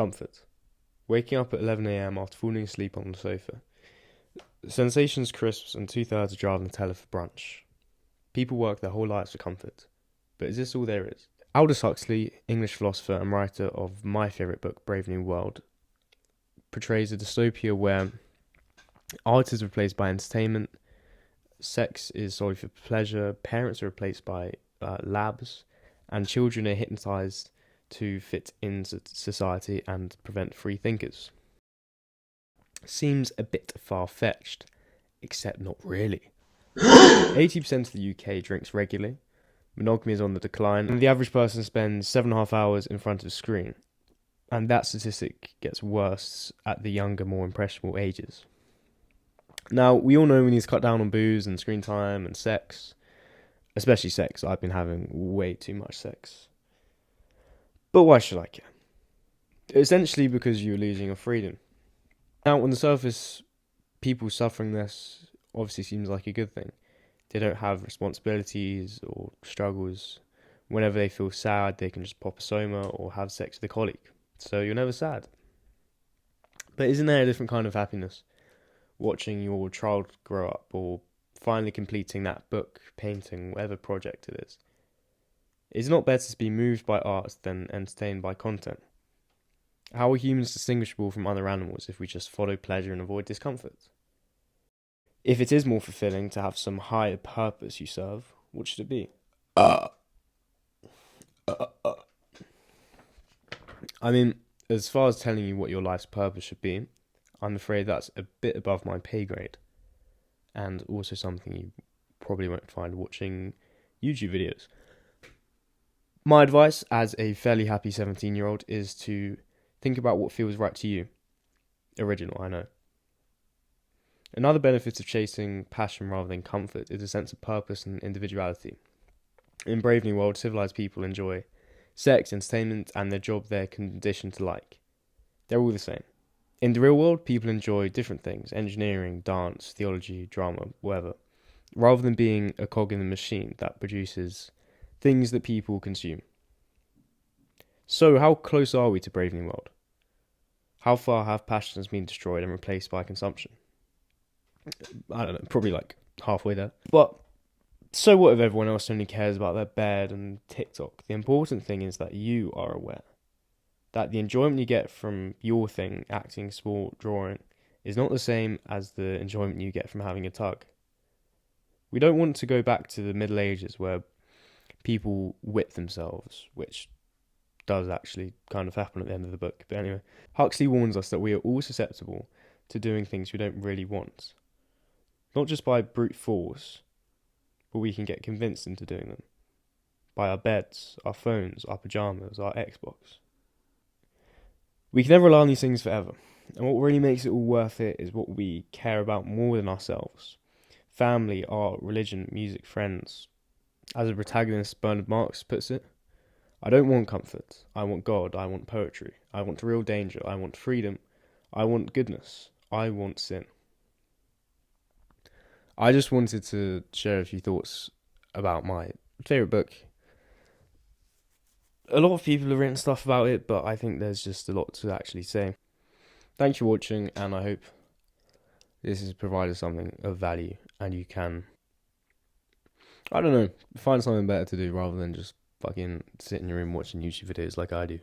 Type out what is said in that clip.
Comfort. Waking up at 11 a.m. after falling asleep on the sofa. Sensations, crisps, and 2/3 of driving Nutella for brunch. People work their whole lives for comfort. But is this all there is? Aldous Huxley, English philosopher and writer of my favourite book, Brave New World, portrays a dystopia where art is replaced by entertainment, sex is solely for pleasure, parents are replaced by labs, and children are hypnotised to fit into society and prevent free thinkers. Seems a bit far-fetched, except not really. 80% of the UK drinks regularly, monogamy is on the decline, and the average person spends 7.5 hours in front of a screen. And that statistic gets worse at the younger, more impressionable ages. Now, we all know we need to cut down on booze and screen time and sex. Especially sex. I've been having way too much sex. But why should I care? Essentially because you're losing your freedom. Now, on the surface, people suffering this obviously seems like a good thing. They don't have responsibilities or struggles. Whenever they feel sad, they can just pop a soma or have sex with a colleague. So you're never sad. But isn't there a different kind of happiness? Watching your child grow up or finally completing that book, painting, whatever project it is. It's not better to be moved by art than entertained by content. How are humans distinguishable from other animals if we just follow pleasure and avoid discomfort? If it is more fulfilling to have some higher purpose you serve, what should it be? I mean, as far as telling you what your life's purpose should be, I'm afraid that's a bit above my pay grade. And also something you probably won't find watching YouTube videos. My advice as a fairly happy 17-year-old is to think about what feels right to you. Original, I know. Another benefit of chasing passion rather than comfort is a sense of purpose and individuality. In Brave New World, civilized people enjoy sex, entertainment, and their job they're conditioned to like. They're all the same. In the real world, people enjoy different things: engineering, dance, theology, drama, whatever, rather than being a cog in the machine that produces things that people consume. So, how close are we to Brave New World? How far have passions been destroyed and replaced by consumption? I don't know, probably like halfway there. But so what if everyone else only cares about their bed and TikTok? The important thing is that you are aware that the enjoyment you get from your thing, acting, sport, drawing, is not the same as the enjoyment you get from having a tug. We don't want to go back to the Middle Ages where people whip themselves, which does actually kind of happen at the end of the book. But anyway, Huxley warns us that we are all susceptible to doing things we don't really want. Not just by brute force, but we can get convinced into doing them. By our beds, our phones, our pyjamas, our Xbox. We can never rely on these things forever. And what really makes it all worth it is what we care about more than ourselves. Family, art, religion, music, friends. As the protagonist Bernard Marx puts it, I don't want comfort. I want God. I want poetry. I want real danger. I want freedom. I want goodness. I want sin. I just wanted to share a few thoughts about my favourite book. A lot of people have written stuff about it, but I think there's just a lot to actually say. Thanks for watching, and I hope this has provided something of value, and you can, I don't know, find something better to do rather than just fucking sit in your room watching YouTube videos like I do.